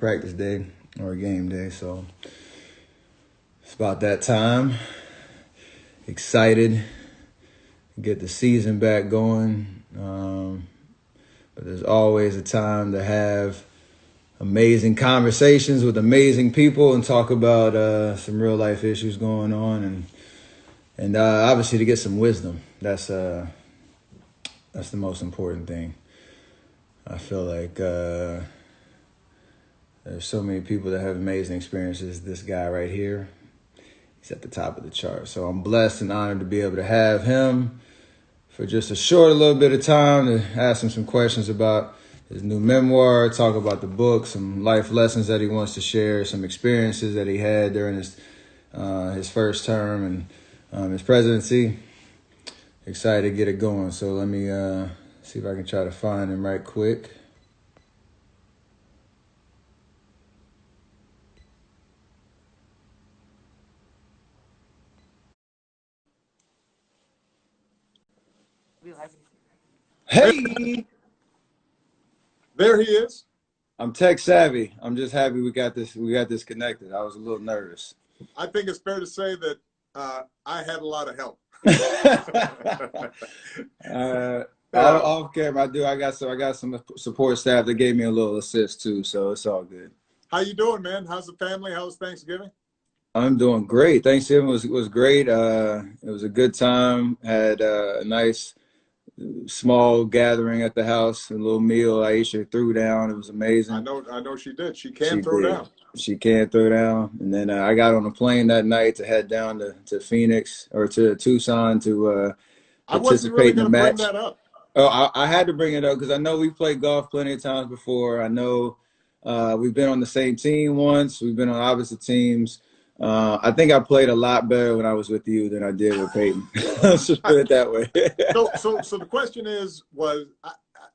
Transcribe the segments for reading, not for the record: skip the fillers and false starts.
practice day or game day. So it's about that time. Excited to get the season back going. But there's always a time to have amazing conversations with amazing people and talk about some real life issues going on, and obviously to get some wisdom. That's the most important thing. I feel like there's so many people that have amazing experiences. This guy right here, he's at the top of the chart. So I'm blessed and honored to be able to have him for just a short little bit of time to ask him some questions about his new memoir, talk about the book, some life lessons that he wants to share, some experiences that he had during his first term and his presidency. Excited to get it going. So let me see if I can try to find him right quick. Hey! There he is. I'm tech savvy. I'm just happy we got this connected. I was a little nervous. I think it's fair to say that I had a lot of help. Off camera, I got some support staff that gave me a little assist too, so it's all good. How you doing, man? How's the family? How's Thanksgiving? I'm doing great. Thanksgiving was great. It was a good time. Had a nice small gathering at the house, a little meal Aisha threw down. It was amazing. I know she did. She can throw down. She can throw down. And then I got on a plane that night to head down to Phoenix or to Tucson to participate in the match. Bring that up. Oh, I had to bring it up because I know we've played golf plenty of times before. I know we've been on the same team once. We've been on opposite teams. I think I played a lot better when I was with you than I did with Peyton. Let's just put it that way. So the question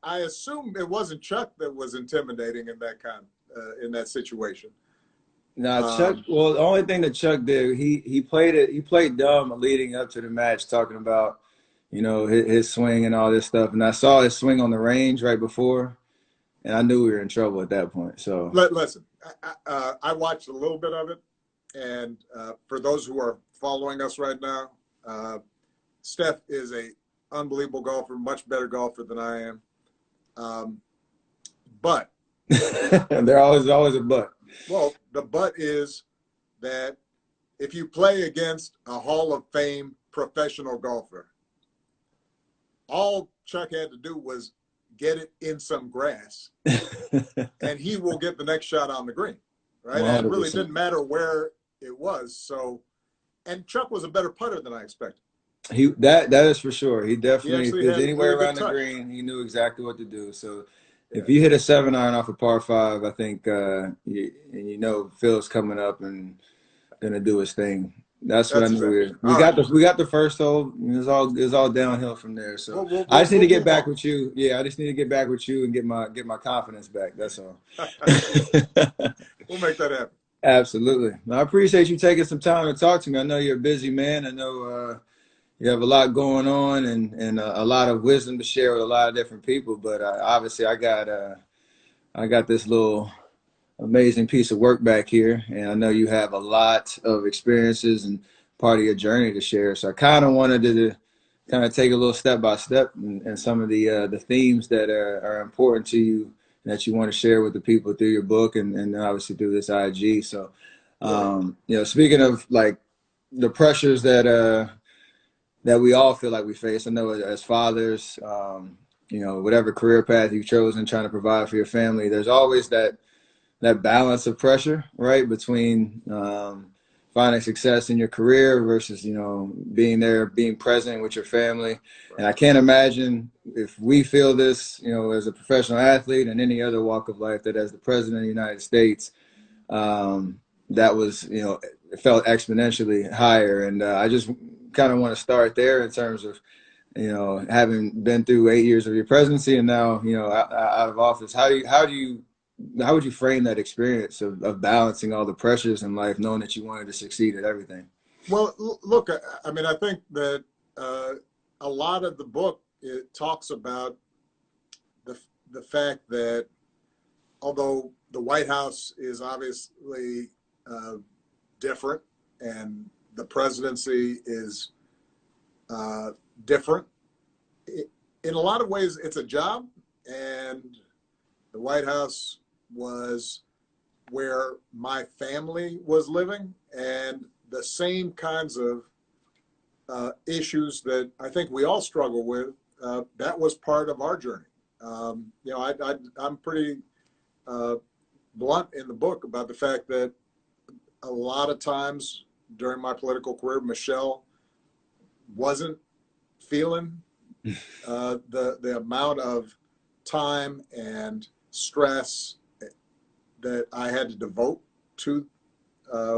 I assume it wasn't Chuck that was intimidating in that situation. No, Chuck. Well, the only thing that Chuck did, he played dumb leading up to the match, talking about his swing and all this stuff. And I saw his swing on the range right before, and I knew we were in trouble at that point. So listen, I watched a little bit of it. And for those who are following us right now, Steph is a unbelievable golfer, much better golfer than I am. But there's always a but. Well, the but is that if you play against a Hall of Fame professional golfer, all Chuck had to do was get it in some grass, and he will get the next shot on the green, right? 100%. And it really didn't matter where it was. So, and Chuck was a better putter than I expected. That is for sure. He definitely, if there's anywhere around the green, he knew exactly what to do. So if you hit a 7-iron off a par 5, I think Phil's coming up and gonna do his thing. That's what I knew. We got the first hole. It was all downhill from there. So I just need to get back with you. Yeah, I just need to get back with you and get my confidence back. That's all. We'll make that happen. Absolutely. I appreciate you taking some time to talk to me. I know you're a busy man. I know you have a lot going on and a lot of wisdom to share with a lot of different people. But obviously, I got this little amazing piece of work back here, and I know you have a lot of experiences and part of your journey to share. So I kind of wanted to kind of take a little step by step and some of the themes that are important to you that you want to share with the people through your book and obviously through this IG. So, speaking of like the pressures that we all feel like we face, I know as fathers, whatever career path you've chosen, trying to provide for your family, there's always that balance of pressure, right? Between finding success in your career versus, being there, being present with your family. And I can't imagine if we feel this, as a professional athlete and any other walk of life, that as the president of the United States, that was, it felt exponentially higher. And I just kind of want to start there in terms of, having been through 8 years of your presidency and now, out of office. How would you frame that experience of balancing all the pressures in life, knowing that you wanted to succeed at everything? Well, look, I mean, I think that a lot of the book, it talks about the fact that although the White House is obviously different, and the presidency is different. In a lot of ways, it's a job, and the White House was where my family was living, and the same kinds of issues that I think we all struggle with, that was part of our journey. You know, I'm pretty blunt in the book about the fact that a lot of times during my political career, Michelle wasn't feeling the amount of time and stress that I had to devote to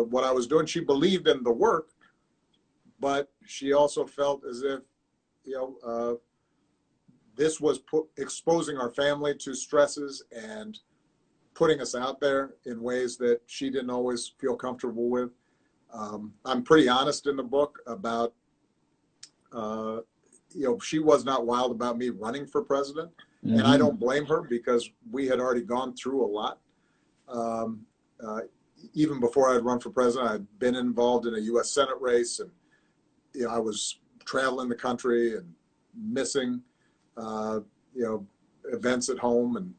what I was doing. She believed in the work, but she also felt as if, you know, this was exposing our family to stresses and putting us out there in ways that she didn't always feel comfortable with. I'm pretty honest in the book about, you know, she was not wild about me running for president. Mm-hmm. And I don't blame her, because we had already gone through a lot. Even before I'd run for president, I'd been involved in a U.S. Senate race, and you know, I was traveling the country and missing, you know, events at home,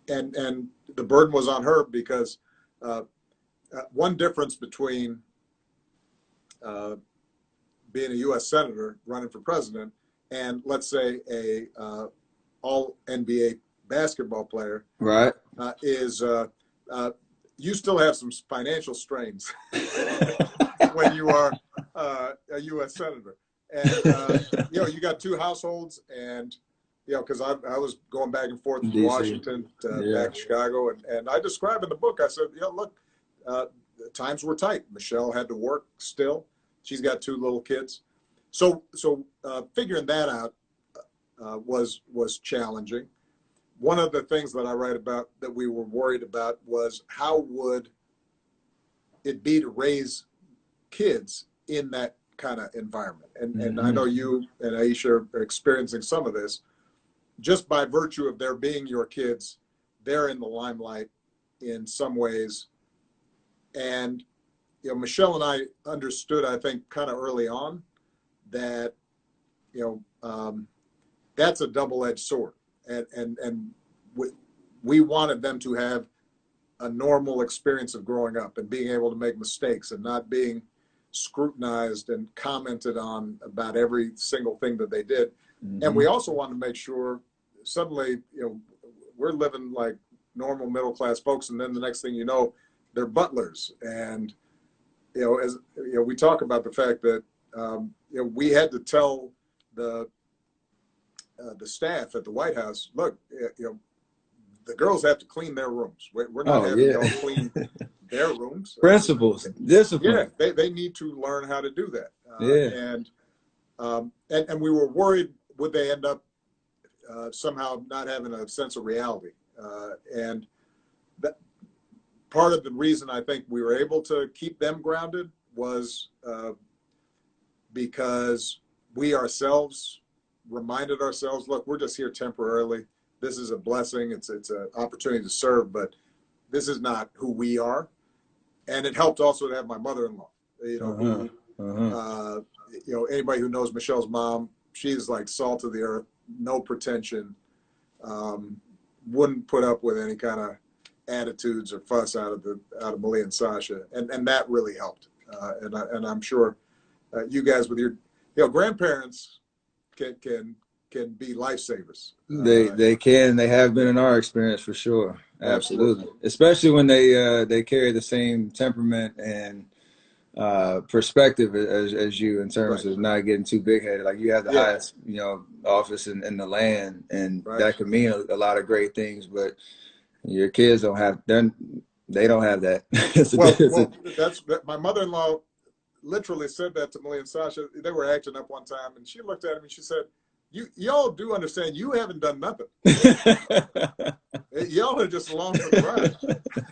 and the burden was on her, because one difference between being a U.S. senator running for president and, let's say, a all NBA basketball player, right, is you still have some financial strains when you are a U.S. senator. And, you know, you got two households, and, you know, because I was going back and forth from DC. Washington to back to Chicago. And I describe in the book, I said, you know, look, the times were tight. Michelle had to work still. She's got two little kids. So figuring that out was challenging. One of the things that I write about that we were worried about was how would it be to raise kids in that kind of environment. And I know you and Aisha are experiencing some of this. Just by virtue of their being your kids, they're in the limelight in some ways. And, you know, Michelle and I understood, I think, kind of early on that, you know, that's a double-edged sword. And we wanted them to have a normal experience of growing up and being able to make mistakes and not being scrutinized and commented on about every single thing that they did. Mm-hmm. And we also wanted to make sure, suddenly, you know, we're living like normal middle-class folks, and then the next thing you know, they're butlers. And, you know, as you know, we talk about the fact that, you know, we had to tell the staff at the White House, look, you know, the girls have to clean their rooms. We're not having y'all clean their rooms. Principles, discipline. Yeah, they need to learn how to do that. And we were worried, would they end up somehow not having a sense of reality? And that part of the reason I think we were able to keep them grounded was because we ourselves reminded ourselves, look, we're just here temporarily. This is a blessing. It's an opportunity to serve, but this is not who we are. And it helped also to have my mother-in-law, you know, you know, anybody who knows Michelle's mom, she's like salt of the earth, no pretension, wouldn't put up with any kind of attitudes or fuss out of Malia and Sasha. And that really helped. And I'm sure you guys with your, you know, grandparents can be lifesavers. They can. They have been in our experience for sure. Absolutely. Especially when they carry the same temperament and perspective as you, in terms of not getting too big headed. Like, you have the highest, you know, office in the land, and that can mean a lot of great things. But your kids don't have. They don't have that. That's my mother-in-law literally said that to Malia and Sasha. They were acting up one time, and she looked at him and she said, y'all do understand you haven't done nothing. Y'all are just along for the ride.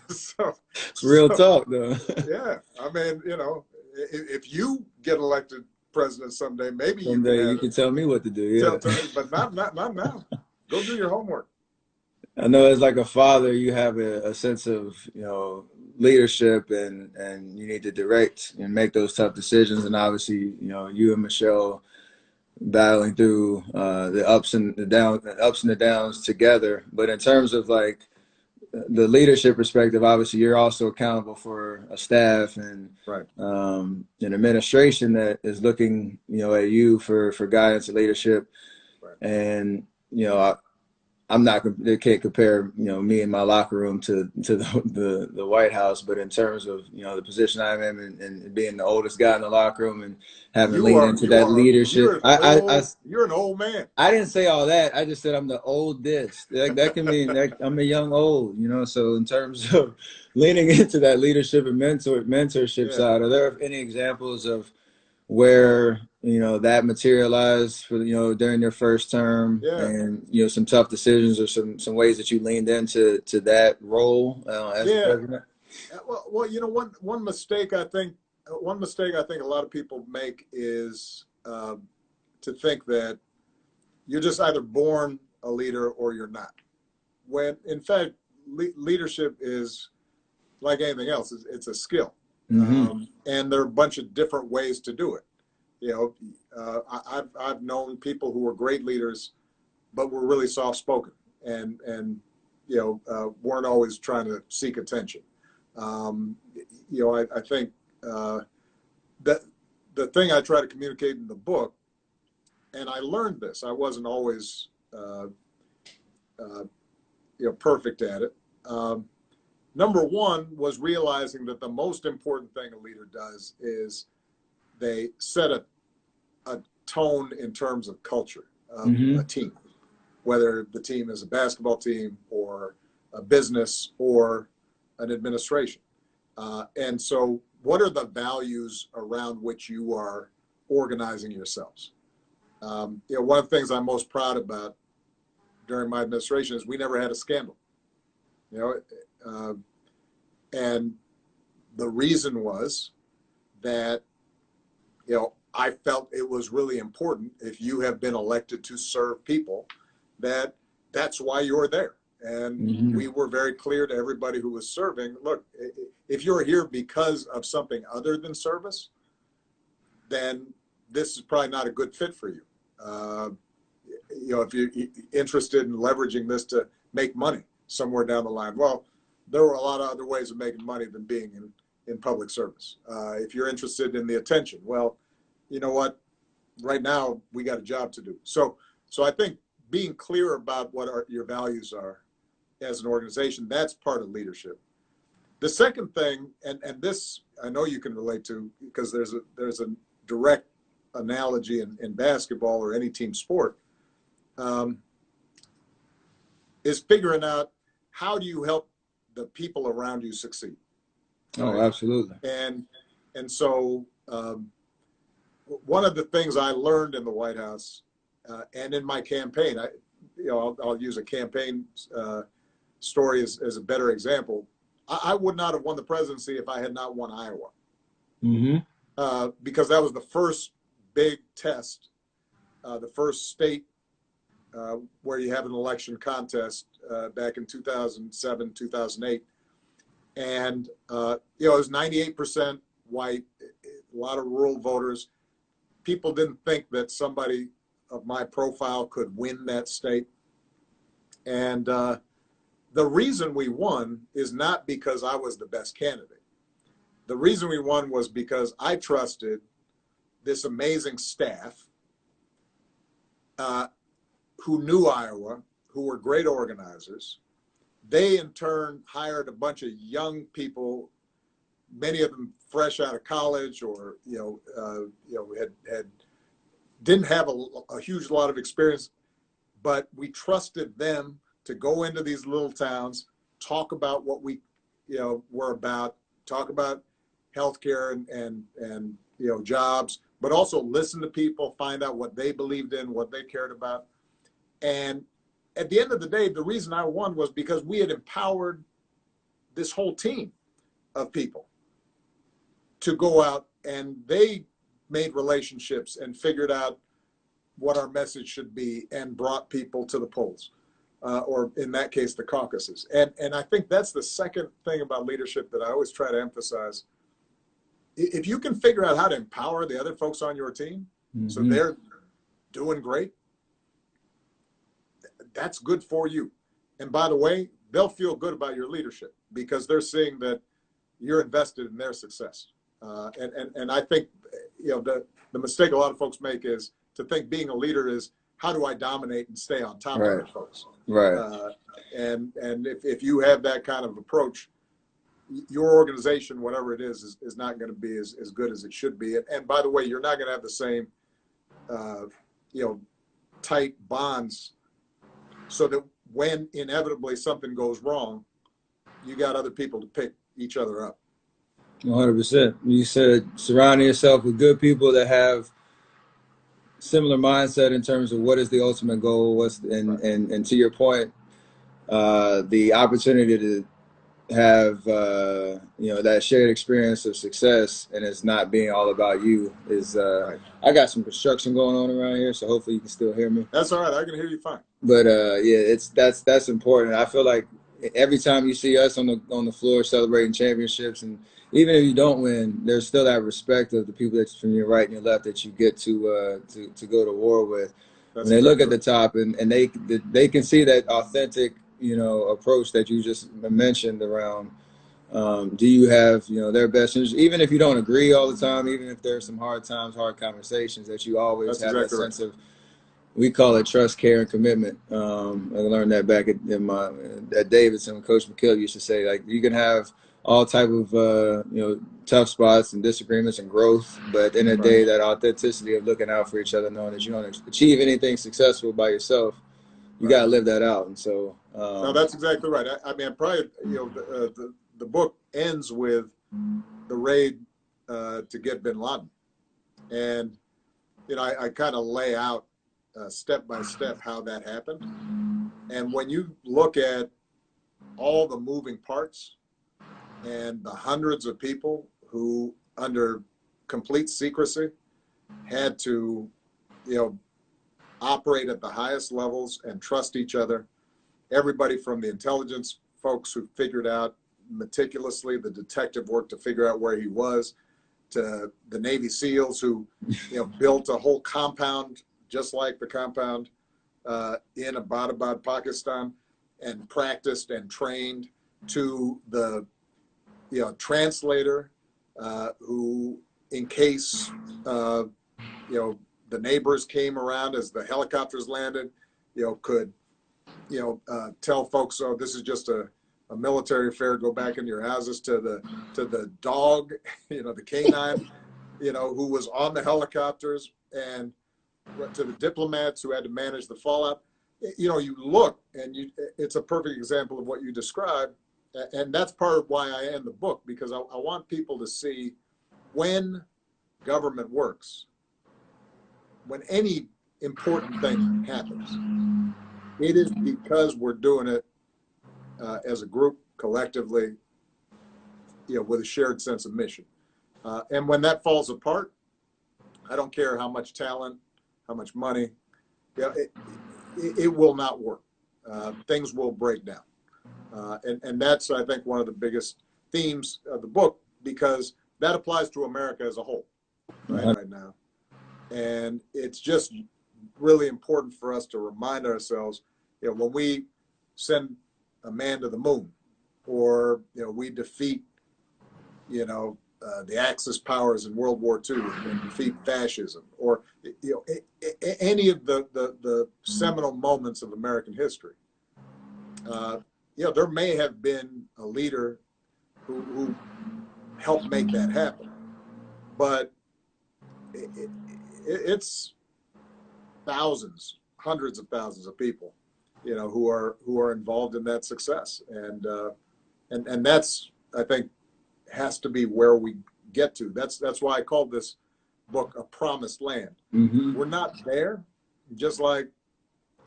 It's real talk, though. Yeah, I mean, you know, if you get elected president someday, maybe you can tell me what to do. Yeah, but not now. Go do your homework. I know as like a father, you have a sense of, leadership and you need to direct and make those tough decisions. And obviously, you and Michelle battling through the ups and the downs together. But in terms of like the leadership perspective, obviously you're also accountable for a staff and Right. an administration that is looking, at you for guidance and leadership. Right. And I'm not. They can't compare, me in my locker room to the White House. But in terms of the position I'm in and being the oldest guy in the locker room and having You leaned are into that leadership, you're an old man. I didn't say all that. I just said I'm the oldest. That can mean that I'm a young old. So in terms of leaning into that leadership and mentorship Yeah. side, are there any examples of where that materialized for during your first term, Yeah. and some tough decisions or some ways that you leaned into that role as the Yeah. president? Well, one mistake I think a lot of people make is to think that you're just either born a leader or you're not. When in fact, leadership is like anything else. It's a skill, Mm-hmm. and there are a bunch of different ways to do it. I've known people who were great leaders, but were really soft spoken, and weren't always trying to seek attention. I think that the thing I try to communicate in the book, and I learned this. I wasn't always perfect at it. Number one was realizing that the most important thing a leader does is they set a tone in terms of culture of Mm-hmm. a team, whether the team is a basketball team or a business or an administration. And so what are the values around which you are organizing yourselves? One of the things I'm most proud about during my administration is we never had a scandal. And the reason was that, I felt it was really important, if you have been elected to serve people, that's why you're there. And Mm-hmm. we were very clear to everybody who was serving, look, if you're here because of something other than service, then this is probably not a good fit for you. If you're interested in leveraging this to make money somewhere down the line, well, there were a lot of other ways of making money than being in public service. If you're interested in the attention, well, you know what? Right now, we got a job to do. So I think being clear about what your values are as an organization, that's part of leadership. The second thing, and this I know you can relate to, because there's a direct analogy in basketball or any team sport, is figuring out how do you help the people around you succeed. Oh, right? absolutely. And so one of the things I learned in the White House and in my campaign, I'll use a campaign story as a better example. I would not have won the presidency if I had not won Iowa. Mm-hmm. Because that was the first big test, the first state where you have an election contest back in 2007, 2008. And, it was 98% white, a lot of rural voters. People didn't think that somebody of my profile could win that state. And the reason we won is not because I was the best candidate. The reason we won was because I trusted this amazing staff who knew Iowa, who were great organizers. They in turn hired a bunch of young people, many of them fresh out of college or had didn't have a huge lot of experience, but we trusted them to go into these little towns, talk about what we were about, talk about healthcare and jobs, but also listen to people, find out what they believed in, what they cared about. And at the end of the day, the reason I won was because we had empowered this whole team of people to go out, and they made relationships and figured out what our message should be and brought people to the polls. or in that case, the caucuses. And I think that's the second thing about leadership that I always try to emphasize. If you can figure out how to empower the other folks on your team, so they're doing great, that's good for you. And by the way, they'll feel good about your leadership because they're seeing that you're invested in their success. And I think, the mistake a lot of folks make is to think being a leader is, how do I dominate and stay on top of other folks? Right. And if you have that kind of approach, your organization, whatever it is not going to be as good as it should be. And by the way, you're not going to have the same, tight bonds, so that when inevitably something goes wrong, you got other people to pick each other up. 100%. You said surrounding yourself with good people that have similar mindset in terms of what is the ultimate goal, and to your point, the opportunity to have that shared experience of success, and it's not being all about you is I got some construction going on around here, so hopefully you can still hear me. That's all right. I can hear you fine. But that's important. I feel like every time you see us on the floor celebrating championships, and even if you don't win, there's still that respect of the people that's from your right and your left that you get to go to war with. When they look at the top and they can see that authentic approach that you just mentioned around. Do you have their best interest, even if you don't agree all the time, even if there's some hard times, hard conversations, that you always have that sense of, we call it trust, care, and commitment. I learned that back at Davidson when Coach McKill used to say, like, you can have all type of tough spots and disagreements and growth, but at the end of the day, that authenticity of looking out for each other, knowing that you don't achieve anything successful by yourself, you got to live that out. And so no, that's exactly right. I mean, probably the book ends with the raid to get bin Laden, and I kind of lay out step by step how that happened. And when you look at all the moving parts and the hundreds of people who, under complete secrecy, had to operate at the highest levels and trust each other, everybody from the intelligence folks who figured out meticulously the detective work to figure out where he was, to the Navy SEALs who built a whole compound just like the compound in Abbottabad, Pakistan, and practiced and trained, to the translator who, in case the neighbors came around as the helicopters landed, could tell folks, oh, this is just a military affair, go back in your houses, to the dog, the canine, who was on the helicopters, and to the diplomats who had to manage the fallout. You look, and it's a perfect example of what you described. And that's part of why I end the book, because I want people to see, when government works, when any important thing happens, it is because we're doing it as a group, collectively, with a shared sense of mission. And when that falls apart, I don't care how much talent, how much money, it will not work. Things will break down. And that's, I think, one of the biggest themes of the book, because that applies to America as a whole right now. And it's just really important for us to remind ourselves, when we send a man to the moon, or we defeat the Axis powers in World War II and defeat fascism, or any of the seminal moments of American history, there may have been a leader who helped make that happen, but it's thousands, hundreds of thousands of people, who are involved in that success, and that's, I think, has to be where we get to. That's why I called this book A Promised Land. Mm-hmm. We're not there, just like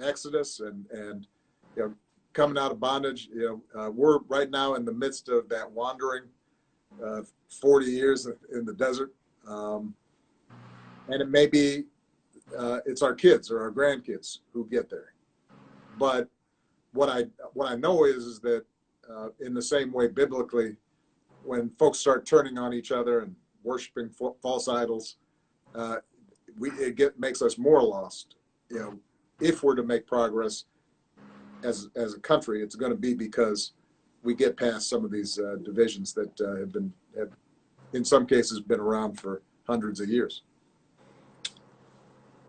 Exodus and coming out of bondage. We're right now in the midst of that wandering, 40 years in the desert, and it may be it's our kids or our grandkids who get there, but what I know is that in the same way biblically, when folks start turning on each other and worshiping false idols, makes us more lost. You know, if we're to make progress as a country, it's going to be because we get past some of these divisions that have in some cases been around for hundreds of years.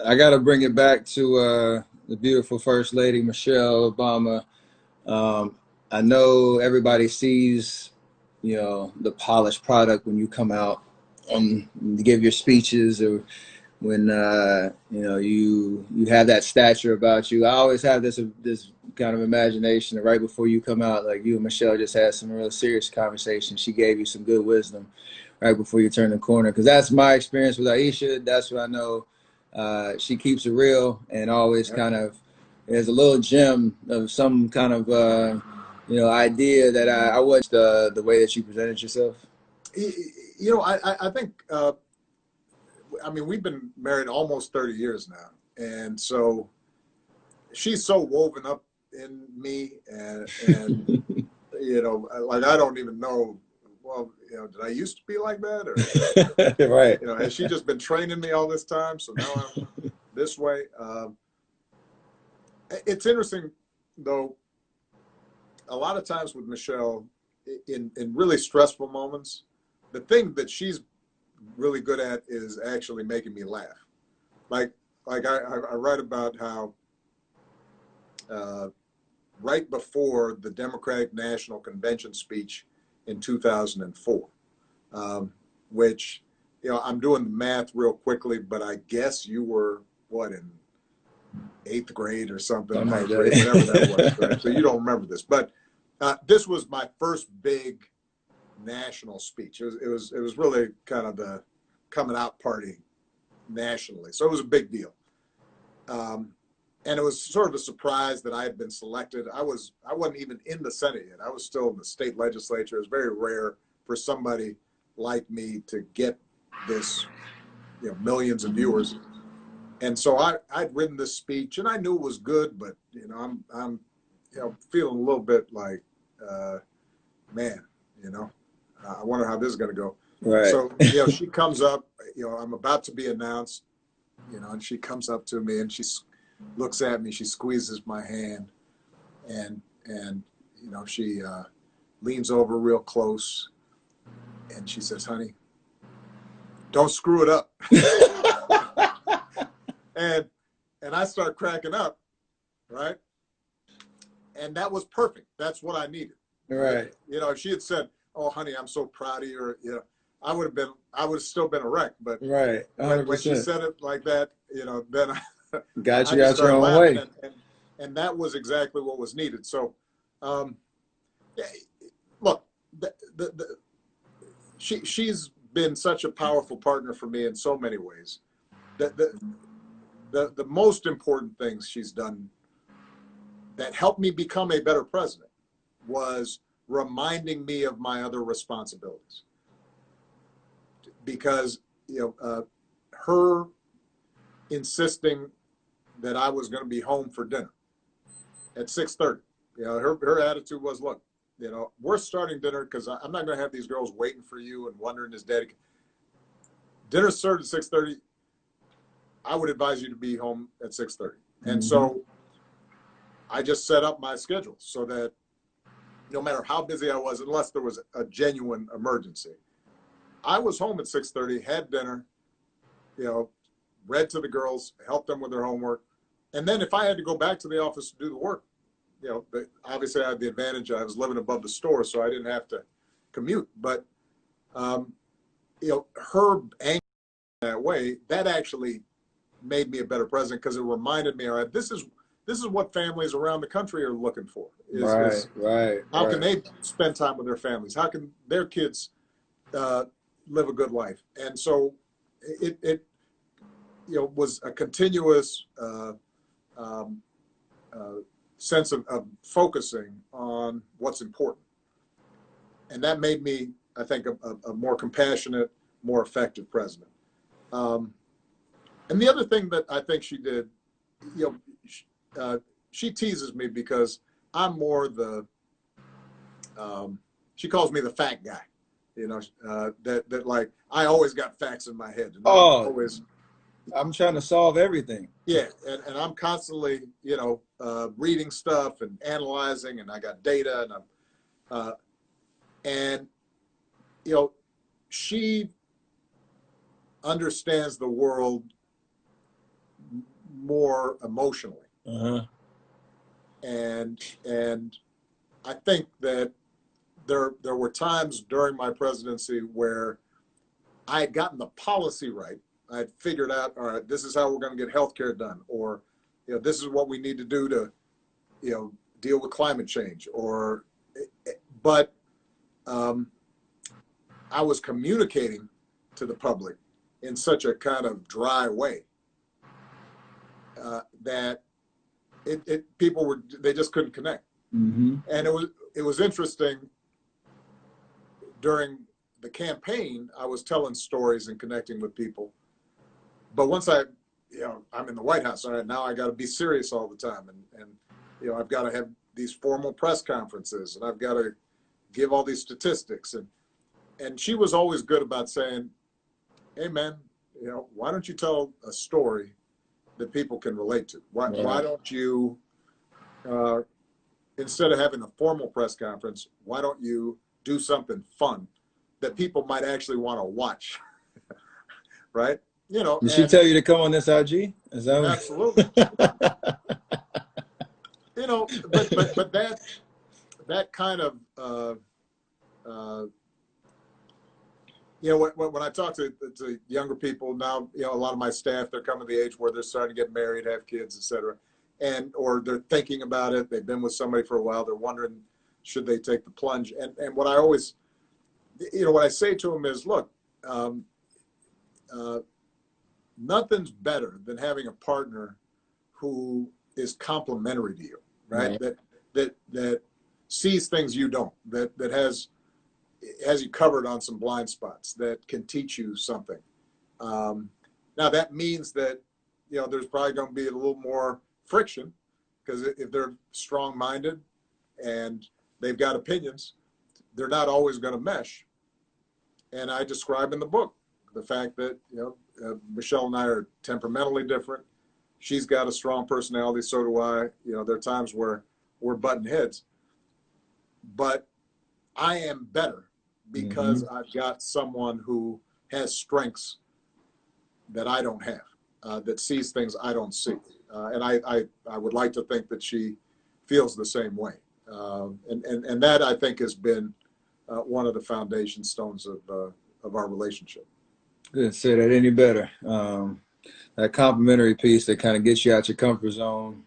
I got to bring it back to the beautiful First Lady Michelle Obama. I know everybody sees, you know, the polished product when you come out to give your speeches, or when you know, you have that stature about you. I always have this kind of imagination that right before you come out, like you and Michelle just had some real serious conversation. She gave you some good wisdom right before you turn the corner, because that's my experience with Aisha. That's what I know. She keeps it real and always kind of there's a little gem of some kind of you know, idea that I watched the way that you presented yourself. You know, I think I mean, we've been married almost 30 years now, and so she's so woven up in me, and you know, like I don't even know. Well, you know, did I used to be like that, or right? You know, has she just been training me all this time? So now I'm this way. It's interesting, though. A lot of times with Michelle, in really stressful moments, the thing that she's really good at is actually making me laugh. Like I write about how right before the Democratic National Convention speech in 2004, which, you know, I'm doing the math real quickly, but I guess you were, what, in 8th grade or something, ninth grade, whatever that was, right? So you don't remember this, but this was my first big national speech. It was really kind of the coming out party nationally, so it was a big deal. And it was sort of a surprise that I had been selected. I wasn't even in the Senate yet. I was still in the state legislature. It was very rare for somebody like me to get this, you know, millions of viewers. And so I'd written this speech, and I knew it was good, but, you know, I'm you know, feeling a little bit like, man, you know, I wonder how this is going to go. Right. So, you know, she comes up, you know, I'm about to be announced, you know, and she comes up to me and she looks at me, she squeezes my hand, and you know, she leans over real close, and she says, "Honey, don't screw it up." and I start cracking up, right? And that was perfect. That's what I needed. Right. You know, if she had said, "Oh, honey, I'm so proud of you," or, you know, I would have still been a wreck. But right, when she said it like that, you know, then got you out your own way. And that was exactly what was needed. So, look, she's been such a powerful partner for me in so many ways. The most important things she's done that helped me become a better president was reminding me of my other responsibilities. Because, you know, her insisting that I was going to be home for dinner at 6:30. You know, her attitude was, look, you know, we're starting dinner because I'm not going to have these girls waiting for you and wondering is Daddy. Dinner's served at 6:30. I would advise you to be home at 6:30. And so I just set up my schedule so that no matter how busy I was, unless there was a genuine emergency, I was home at 6:30, had dinner, you know, read to the girls, helped them with their homework. And then if I had to go back to the office to do the work, you know, obviously I had the advantage. I was living above the store, so I didn't have to commute. But, you know, her anger that way, that actually made me a better president because it reminded me, all right, this is what families around the country are looking for. How can they spend time with their families? How can their kids live a good life? And so it you know, was a continuous sense of focusing on what's important. And that made me, I think, a more compassionate, more effective president. And the other thing that I think she did, you know, she teases me because I'm more the, she calls me the fact guy, you know, that like, I always got facts in my head, and I'm Oh, always, I'm trying to solve everything. yeah. And I'm constantly, you know, reading stuff and analyzing, and I got data, and uh, and, you know, she understands the world more emotionally. Uh-huh. And I think that there were times during my presidency where I had gotten the policy right. I had figured out, all right, this is how we're going to get healthcare done, or, you know, this is what we need to do to, you know, deal with climate change, or, but I was communicating to the public in such a kind of dry way that people were, they just couldn't connect. Mm-hmm. And it was interesting. During the campaign, I was telling stories and connecting with people. But once you know, I'm in the White House, all right, now I got to be serious all the time. And, you know, I've got to have these formal press conferences, and I've got to give all these statistics. And she was always good about saying, hey, man, you know, why don't you tell a story that people can relate to? Why don't you, instead of having a formal press conference, why don't you do something fun that people might actually want to watch, right? You know, Did she and tell you to come on this IG? Is that absolutely, what... you know, but that kind of, you know, when I talk to younger people now, you know, a lot of my staff, they're coming to the age where they're starting to get married, have kids, et cetera, and or they're thinking about it. They've been with somebody for a while. They're wondering, should they take the plunge? And what I always, you know, what I say to them is, look, nothing's better than having a partner who is complementary to you, right? That sees things you don't, that has you covered on some blind spots, that can teach you something. Now that means that, you know, there's probably going to be a little more friction, because if they're strong-minded and they've got opinions, they're not always going to mesh. And I describe in the book the fact that, you know, Michelle and I are temperamentally different. She's got a strong personality, so do I. You know, there are times where we're butting heads, but I am better because I've got someone who has strengths that I don't have, that sees things I don't see. And I would like to think that she feels the same way. And that, I think, has been one of the foundation stones of our relationship. Couldn't say that any better. That complimentary piece that kind of gets you out your comfort zone.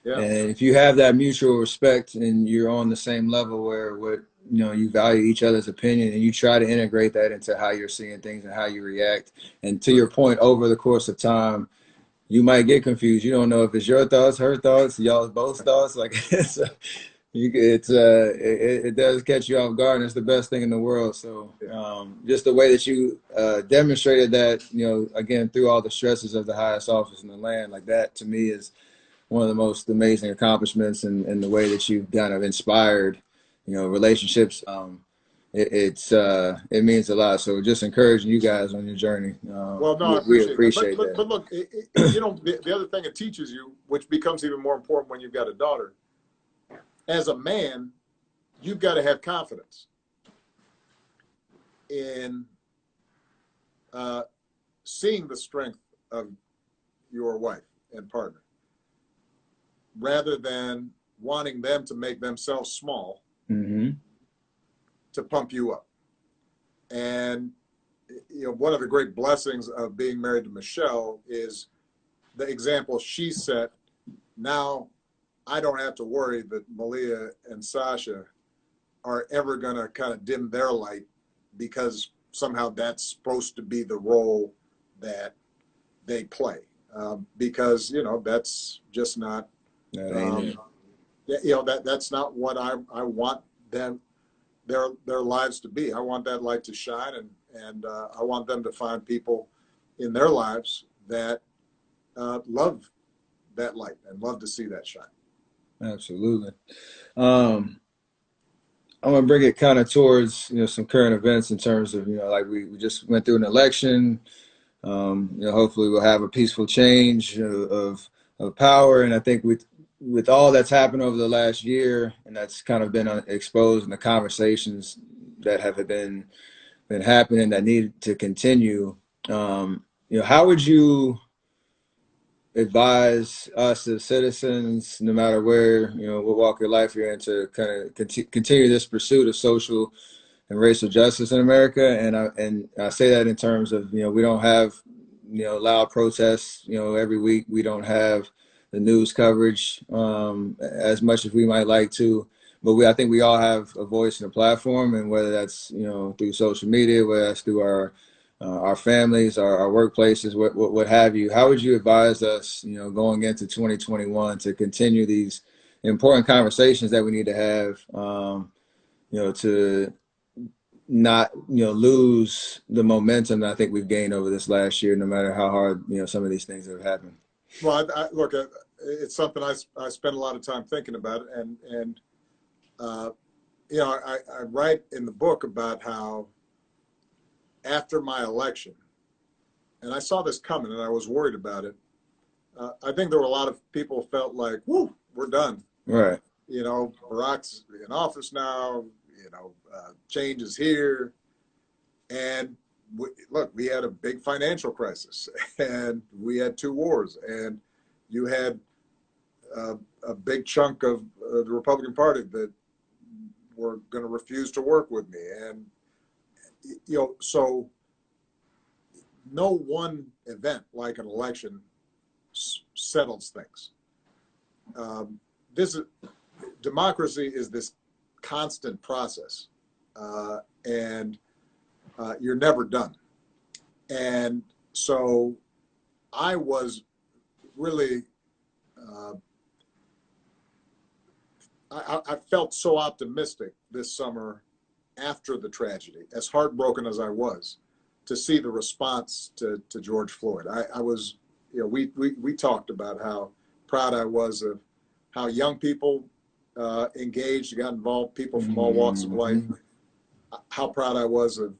Yeah. And if you have that mutual respect and you're on the same level where you know, you value each other's opinion, and you try to integrate that into how you're seeing things and how you react. And to your point, over the course of time, you might get confused. You don't know if it's your thoughts, her thoughts, y'all's both thoughts. Like it does catch you off guard, and it's the best thing in the world. So just the way that you demonstrated that, you know, again, through all the stresses of the highest office in the land, like that to me is one of the most amazing accomplishments, and the way that you've kind of inspired, you know, relationships. It means a lot. So just encouraging you guys on your journey. Well, no, I We appreciate that. appreciate that. But look, you know, the other thing it teaches you, which becomes even more important when you've got a daughter, as a man, you've got to have confidence in seeing the strength of your wife and partner, rather than wanting them to make themselves small to pump you up. And, you know, one of the great blessings of being married to Michelle is the example she set. Now I don't have to worry that Malia and Sasha are ever going to kind of dim their light, because somehow that's supposed to be the role that they play. Because, you know, that's just not, you know, that's not what I want them, their lives to be. I want that light to shine, and I want them to find people in their lives that love that light and love to see that shine. Absolutely. Um, I'm gonna bring it kind of towards some current events in terms of like we just went through an election. Hopefully we'll have a peaceful change of power, and I think with all that's happened over the last year, and that's kind of been exposed in the conversations that have been happening that need to continue. How would you advise us as citizens, no matter where what walk of life you're in, to kind of continue this pursuit of social and racial justice in America? And I say that in terms of we don't have loud protests every week. We don't have the news coverage as much as we might like to, but I think we all have a voice and a platform, and whether that's through social media, whether that's through our families, our workplaces, what have you. How would you advise us, going into 2021, to continue these important conversations that we need to have, to not lose the momentum that I think we've gained over this last year, no matter how hard some of these things have happened? Well, look, it's something I spend a lot of time thinking about, and I write in the book about how after my election, and I saw this coming, and I was worried about it. I think there were a lot of people who felt like, "Whoo, we're done." Right. Barack's in office now. Change is here, and we had a big financial crisis, and we had 2 wars, and you had a big chunk of the Republican Party that were going to refuse to work with me, and so no one event like an election settles things. Democracy is this constant process, and you're never done. And so I was really, I felt so optimistic this summer after the tragedy, as heartbroken as I was, to see the response to George Floyd. I was, we talked about how proud I was of how young people engaged, got involved, people from all walks of life. How proud I was of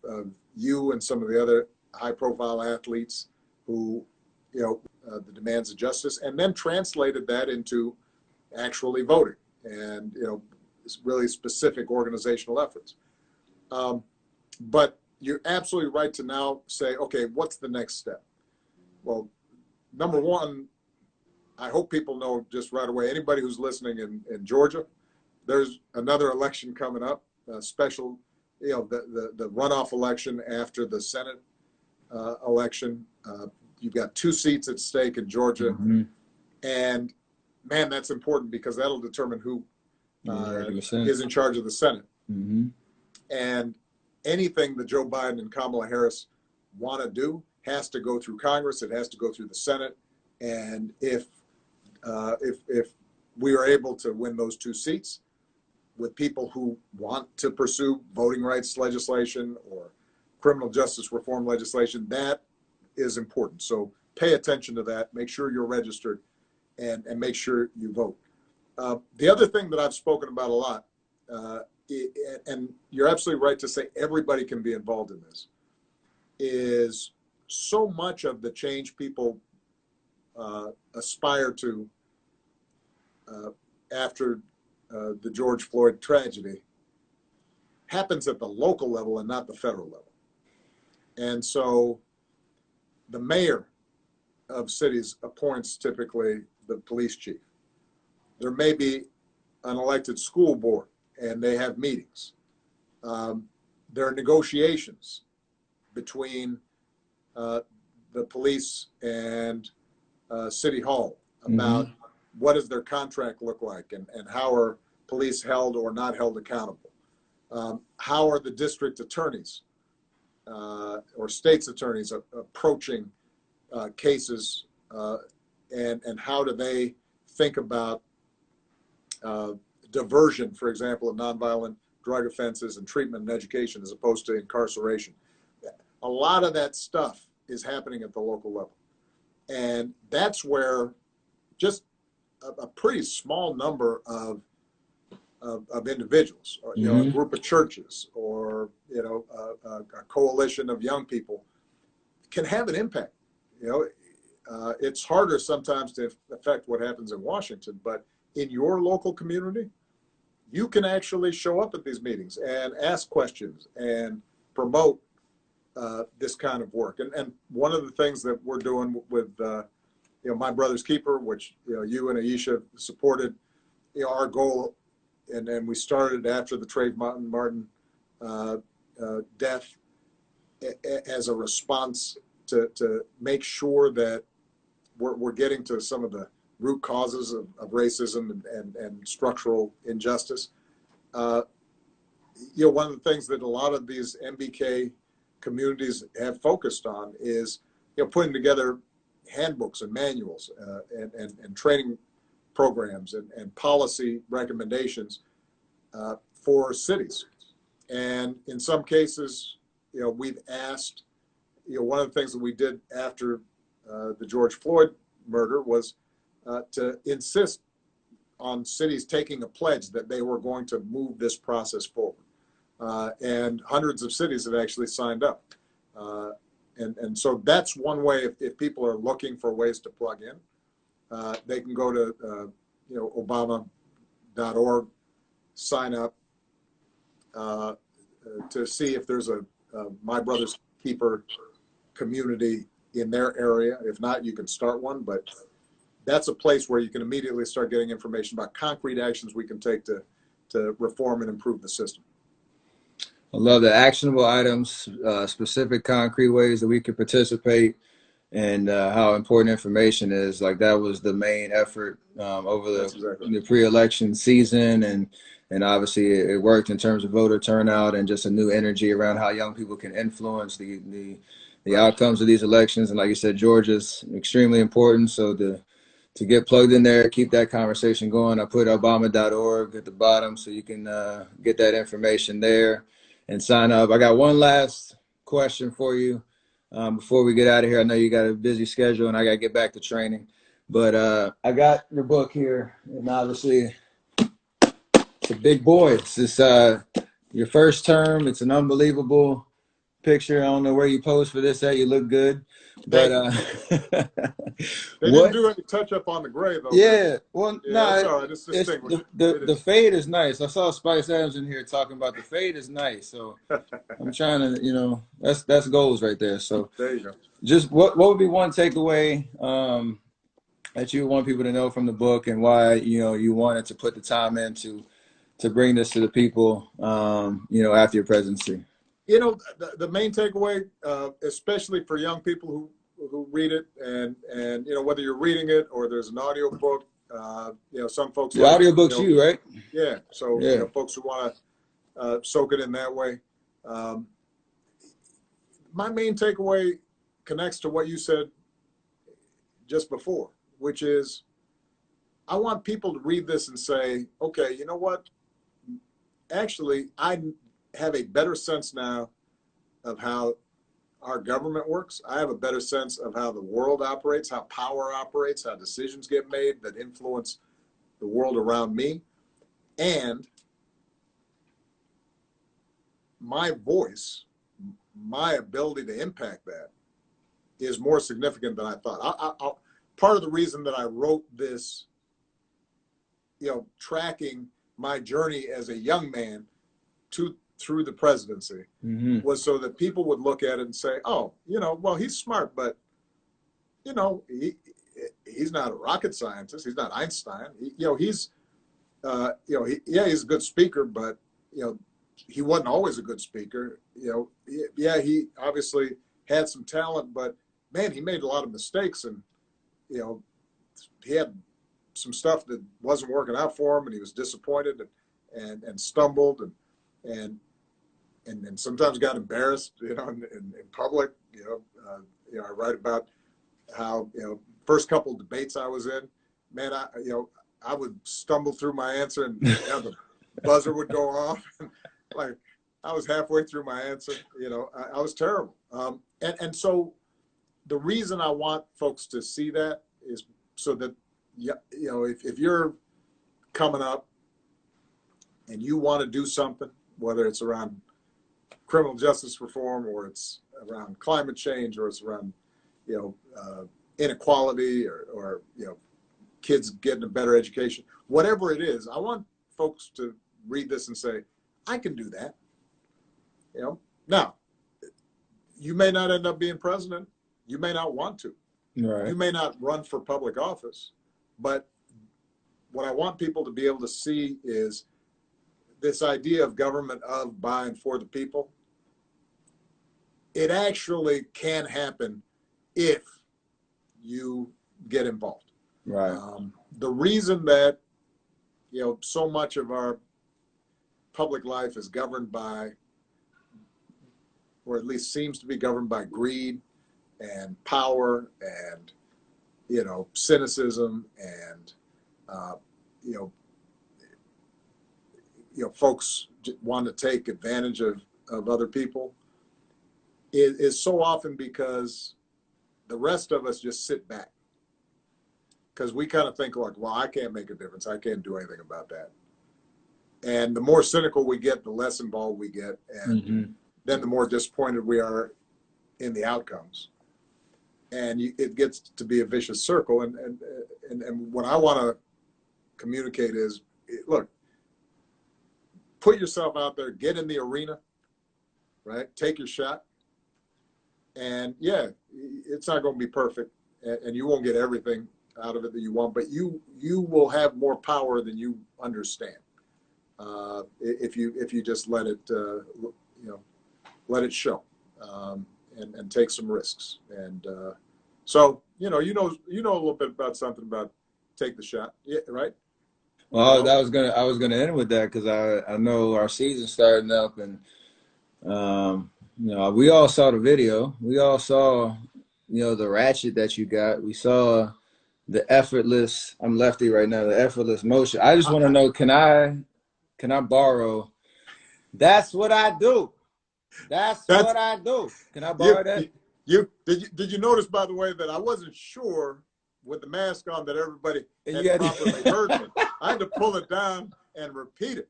you and some of the other high-profile athletes who, the demands of justice, and then translated that into actually voting and, really specific organizational efforts. But you're absolutely right to now say, okay, what's the next step? Well, number one, I hope people know just right away, anybody who's listening in Georgia, there's another election coming up, special, the runoff election after the Senate election. You've got 2 seats at stake in Georgia. Mm-hmm. And man, that's important because that'll determine who is in charge of the Senate. Mm-hmm. And anything that Joe Biden and Kamala Harris want to do has to go through Congress. It has to go through the Senate. And if we are able to win those 2 seats with people who want to pursue voting rights legislation or criminal justice reform legislation, that is important. So pay attention to that. Make sure you're registered and make sure you vote. The other thing that I've spoken about a lot, and you're absolutely right to say everybody can be involved in this, is so much of the change people aspire to after the George Floyd tragedy happens at the local level and not the federal level. And so the mayor of cities appoints typically the police chief. There may be an elected school board and they have meetings. There are negotiations between the police and City Hall about what does their contract look like and how are police held or not held accountable. How are the district attorneys or state's attorneys approaching cases and how do they think about diversion, for example, of nonviolent drug offenses and treatment and education as opposed to incarceration. A lot of that stuff is happening at the local level. And that's where just a pretty small number of individuals, or, you know, a Mm-hmm. group of churches, or, you know, a coalition of young people can have an impact. You know, it's harder sometimes to affect what happens in Washington, but in your local community, you can actually show up at these meetings and ask questions and promote this kind of work. And one of the things that we're doing with, you know, My Brother's Keeper, which, you know, you and Aisha supported, you know, our goal, and we started after the Trayvon Martin death as a response to make sure that we're getting to some of the root causes of racism and structural injustice. You know, one of the things that a lot of these MBK communities have focused on is, you know, putting together handbooks and manuals and training programs and policy recommendations for cities. And in some cases, you know, we've asked, you know, one of the things that we did after the George Floyd murder was to insist on cities taking a pledge that they were going to move this process forward. And hundreds of cities have actually signed up. And so that's one way, if people are looking for ways to plug in, they can go to, you know, Obamaorg, sign up to see if there's a My Brother's Keeper community in their area. If not, you can start one, but that's a place where you can immediately start getting information about concrete actions we can take to reform and improve the system. I love the actionable items, specific concrete ways that we could participate, and how important information is. Like, that was the main effort over the pre-election season, and obviously it worked in terms of voter turnout and just a new energy around how young people can influence the outcomes of these elections. And like you said, Georgia's extremely important. So to get plugged in there, keep that conversation going. I put Obama.org at the bottom so you can get that information there and sign up. I got one last question for you before we get out of here. I know you got a busy schedule and I got to get back to training. But I got your book here, and obviously it's a big boy. It's this, your first term. It's an unbelievable picture. I don't know where you posed for this at. You look good. But they didn't do any touch up on the gray though. Yeah, well, yeah, no, it's all right. It's distinguished. The fade is nice. I saw Spice Adams in here talking about the fade is nice. So I'm trying to, you know, that's goals right there. So there you go. Just what would be one takeaway that you want people to know from the book, and why, you know, you wanted to put the time in to bring this to the people, you know, after your presidency? You know, the main takeaway, especially for young people who read it, and you know, whether you're reading it or there's an audio book, you know, some folks the audio book's, you know, right? Yeah. So yeah. You know, folks who want to soak it in that way. My main takeaway connects to what you said just before, which is I want people to read this and say, okay, you know what? Actually, I have a better sense now of how our government works. I have a better sense of how the world operates, how power operates, how decisions get made that influence the world around me. And my voice, my ability to impact that is more significant than I thought. Part of the reason that I wrote this, you know, tracking my journey as a young man through the presidency, was so that people would look at it and say, oh, you know, well, he's smart, but, you know, he's not a rocket scientist. He's not Einstein. You know, he's, you know, he's a good speaker, but, you know, he wasn't always a good speaker. You know, yeah, he obviously had some talent, but man, he made a lot of mistakes, and, you know, he had some stuff that wasn't working out for him, and he was disappointed and stumbled and sometimes got embarrassed, you know, in public. You know, I write about how, you know, first couple of debates I was in, man, I would stumble through my answer, and you know, the buzzer would go off. Like, I was halfway through my answer, you know, I was terrible. And so the reason I want folks to see that is so that if you're coming up and you want to do something, whether it's around criminal justice reform, or it's around climate change, or it's around, inequality, or kids getting a better education, whatever it is, I want folks to read this and say, I can do that. Now, you may not end up being president. You may not want to. Right. You may not run for public office. But what I want people to be able to see is this idea of government of, by, and for the people. It actually can happen if you get involved. Right. The reason that, so much of our public life is governed by, or at least seems to be governed by, greed and power and, cynicism and, folks want to take advantage of other people, is so often because the rest of us just sit back. Because we kind of think like, well, I can't make a difference. I can't do anything about that. And the more cynical we get, the less involved we get. And then the more disappointed we are in the outcomes. And it gets to be a vicious circle. And what I want to communicate is, look, put yourself out there, get in the arena, right? Take your shot. And yeah, it's not going to be perfect, and you won't get everything out of it that you want, but you will have more power than you understand if you just let it let it show, and take some risks. And so you know a little bit about something about take the shot, yeah, right? Well, I was gonna end with that, because I know our season's starting up, and we all saw the video. We all saw, the ratchet that you got. We saw the effortless. I'm lefty right now. The effortless motion. I just want to know, can I borrow? That's what I do. That's what I do. Can I borrow that? Did you notice, by the way, that I wasn't sure with the mask on that everybody had properly heard me. I had to pull it down and repeat it.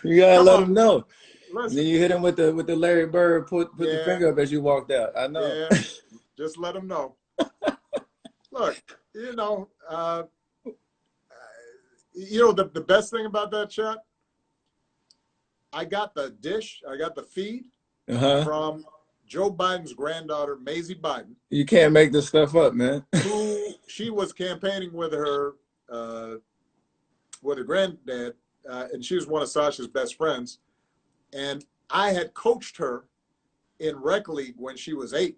You gotta let them know. Listen. Then you hit him with the Larry Bird, put the finger up as you walked out. I know. Yeah, just let them know. Look, the best thing about that chat, I got the dish, I got the feed from Joe Biden's granddaughter, Maisie Biden. You can't make this stuff up, man. Who she was campaigning with her granddad, and she was one of Sasha's best friends. And I had coached her in rec league when she was 8,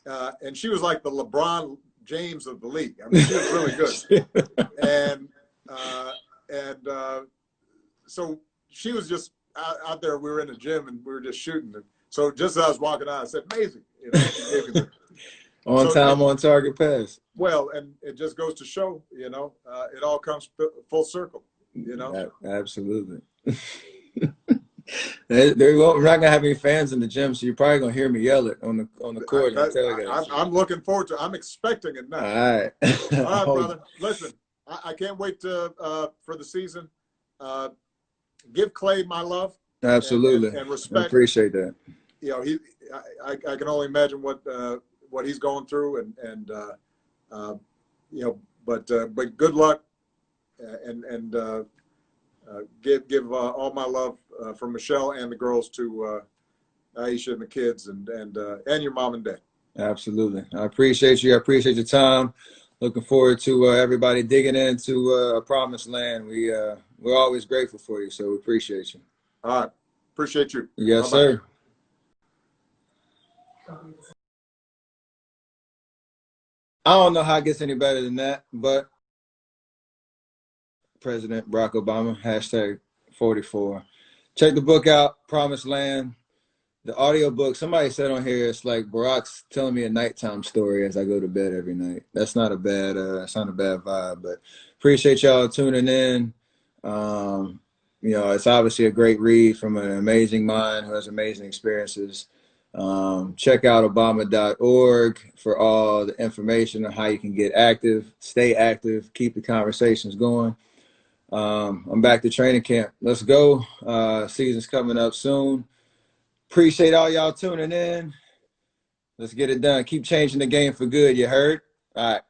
and she was like the LeBron James of the league. I mean, she was really good. And so she was just out there. We were in the gym and we were just shooting. And so just as I was walking out, I said, "Maisie," she gave me time, on target pass. Well, and it just goes to show, it all comes full circle, Absolutely. We're not gonna have any fans in the gym, so you're probably gonna hear me yell it on the court. I'm looking forward to. I'm expecting it now. All right, brother. Listen, I can't wait for the season. Give Clay my love. Absolutely, and respect. I appreciate that. I can only imagine what he's going through, but good luck, and give all my love from Michelle and the girls to Aisha and the kids, and your mom and dad. Absolutely, I appreciate you. I appreciate your time. Looking forward to everybody digging into a promised land. We're always grateful for you, so we appreciate you. All right, appreciate you. Yes, sir. I don't know how it gets any better than that, but President Barack Obama, #44. Check the book out, Promised Land. The audio book, somebody said on here, it's like Barack's telling me a nighttime story as I go to bed every night. That's not a bad vibe, but appreciate y'all tuning in. It's obviously a great read from an amazing mind who has amazing experiences. Check out Obama.org for all the information on how you can get active, stay active, keep the conversations going. I'm back to training camp. Let's go. Season's coming up soon. Appreciate all y'all tuning in. Let's get it done. Keep changing the game for good. You heard? All right.